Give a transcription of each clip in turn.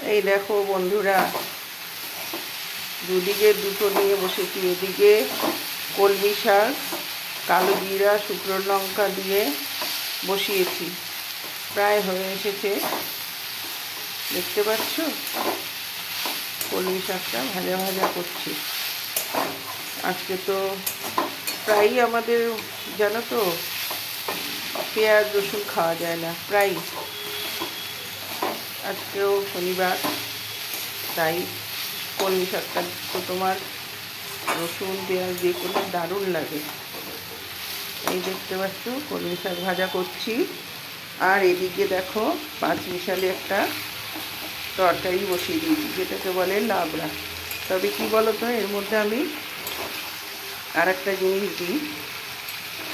এই দেখো বন্ধুরা, দুদিকে দুটো নিয়ে বসেছি। এদিকে কলমি শাক কালো জিরা শুকনো লঙ্কা দিয়ে বসিয়েছি, প্রায় হয়ে এসেছে। দেখতে পাচ্ছ, কলমি শাকটা ভাজা ভাজা করছি। আজকে তো প্রায়ই আমাদের, জানো তো, পেঁয়াজ রসুন খাওয়া যায় না প্রায়। আজকেও শনিবার, তাই কলমি শাকটা তো তোমার রসুন পেঁয়াজ দিয়ে করলে দারুণ লাগে। এই দেখতে পাচ্ছ কলমি শাক ভাজা করছি। আর এদিকে দেখো পাঁচমিশালি একটা তরকারি বসিয়ে দিয়েছি, যেটাকে বলে লাবড়া। তবে কি বলো তো, এর মধ্যে আমি আর একটা জিনিস দিই,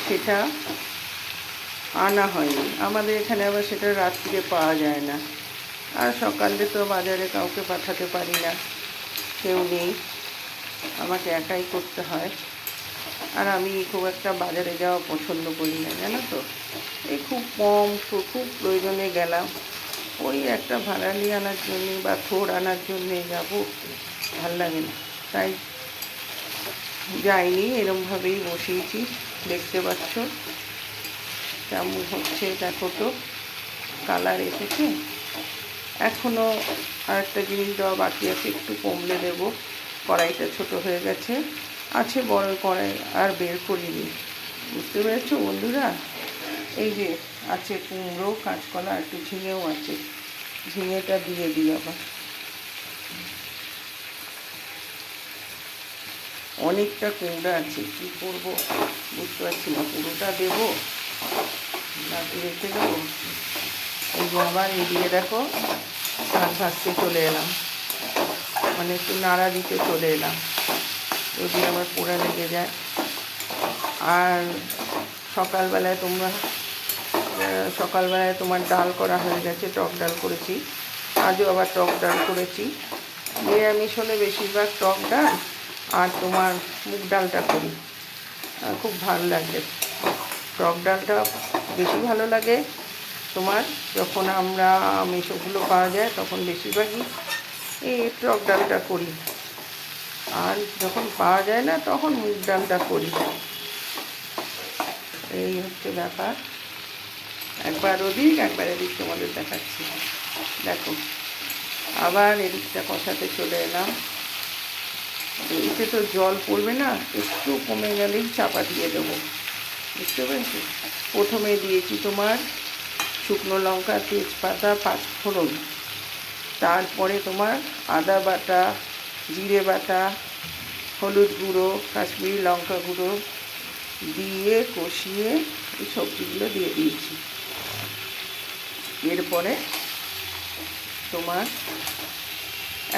সেটা আনা হয়নি আমাদের এখানে, আবার সেটা রাত্রিরে পাওয়া যায় না। আর সকালে তো বাজারে কাউকে পাঠাতে পারি না, কেউ নেই, আমাকে একাই করতে হয়। আর আমি খুব একটা বাজারে যাওয়া পছন্দ করি না, জানো তো। এই খুব কম, খুব প্রয়োজনে গেলাম, ওই একটা ভাড়ালি আনার জন্যে বা থোড় আনার জন্যে যাবো, ভাল লাগে না, তাই যাইনি। এরমভাবেই বসিয়েছি। দেখতে পাচ্ছ কেমন হচ্ছে, দেখো তো, কালার এসেছে। এখনও আরেকটা জিনিস দেওয়া বাকি আছে, একটু কমলে দেবো। কড়াইটা ছোট হয়ে গেছে, আছে বড় কড়াই, আর বের করিনি। বুঝতে পেরেছো বন্ধুরা? এই যে আছে কুমড়ো, কাঁচকলা, একটু ঝিঙেও আছে, ঝিঙেটা দিয়ে দিই আবার। অনেকটা কুমড়া আছে, কী করবো বুঝতে পারছি না, পুরোটা দেবো নাকি রেখে দেবো। এই যে আবার এদিকে দেখো শাক ভাজতে চলে এলাম, মানে একটু নাড়া দিতে চলে এলাম, যদি আবার পোড়া লেগে যায়। আর সকালবেলায় তোমার ডাল করা হয়ে গেছে, টক ডাল করেছি। আজও আবার টক ডাল করেছি। নিরামিষ হলে বেশিরভাগ টক ডাল আর তোমার মুগ ডালটা করি, খুব ভালো লাগে। টক ডালটা বেশি ভালো লাগে তোমার, যখন আমরা আমিষগুলো পাওয়া যায় তখন বেশিরভাগই এই টক ডালটা করি, আর যখন পাওয়া যায় না তখন মুগ ডালটা করি। এই হচ্ছে ব্যাপার। একবার ওদিক একবার এদিক তোমাদের দেখাচ্ছি। দেখো আবার এদিকটা কষাতে চলে এলাম। এতে তো জল পড়বে না, একটু কমে গেলেই চাপা দিয়ে দেবো। বুঝতে পেরেছি? প্রথমে দিয়েছি তোমার শুকনো লঙ্কা, তেজপাতা, পাঁচফোড়ন, তারপরে তোমার আদা বাটা, জিরে বাটা, হলুদ গুঁড়ো, কাশ্মীরি লঙ্কা গুঁড়ো দিয়ে কষিয়ে এই সবজিগুলো দিয়ে দিয়েছি। এরপরে তোমার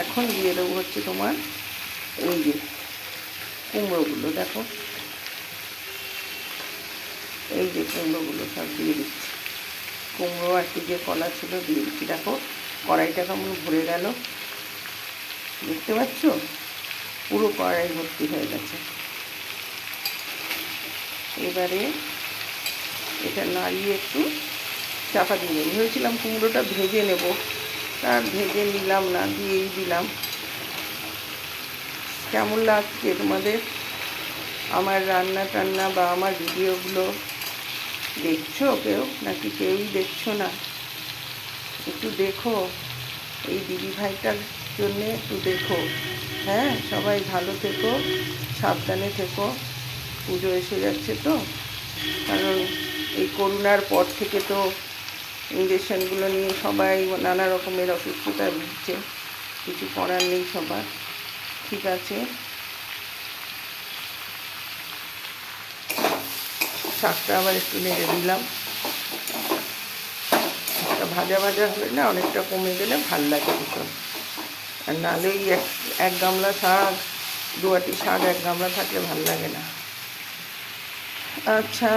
এখন দিয়ে দেবো হচ্ছে তোমার এই যে কুমড়োগুলো, দেখো এই যে কুমড়োগুলো সব দিয়ে দিচ্ছি। কুমড়ো আর কি যে কলা ছিল দিয়ে দিচ্ছি। দেখো কড়াইটা কেমন ভরে গেল, দেখতে পাচ্ছ? পুরো কড়াই ভর্তি হয়ে গেছে। এবারে এটা নাড়িয়ে একটু চাপা দিয়ে দেবো। ভেবেছিলাম কুমড়োটা ভেজে নেব, আর ভেজে নিলাম না, দিয়েই দিলাম। কেমন লাগছে তোমাদের আমার রান্না টান্না বা আমার ভিডিওগুলো? দেখছো কেউ, নাকি কেউই দেখছো না? একটু দেখো, এই দিদি ভাইটার জন্যে একটু দেখো। হ্যাঁ, সবাই ভালো থেকো, সাবধানে থেকো। পুজো এসে যাচ্ছে তো, কারণ এই করোনার পর থেকে তো ইঞ্জেকশনগুলো নিয়ে সবাই নানা রকমের অসুস্থতায় ভুগছে, কিছু করার নেই সবার। ঠিক আছে, শাকটা আবার একটু নেড়ে দিলাম। ভাজা ভাজা হলে না অনেকটা কমে গেলে ভাল লাগে ভীষণ। আর নাহলে ওই এক গামলা শাক, দুয়াটি শাক এক গামলা থাকলে ভাল লাগে না। আচ্ছা,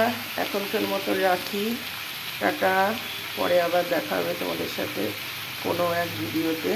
এখনকার মতো রাখি, টাটা। পরে আবার দেখা হবে তোমাদের সাথে কোনো এক ভিডিওতে।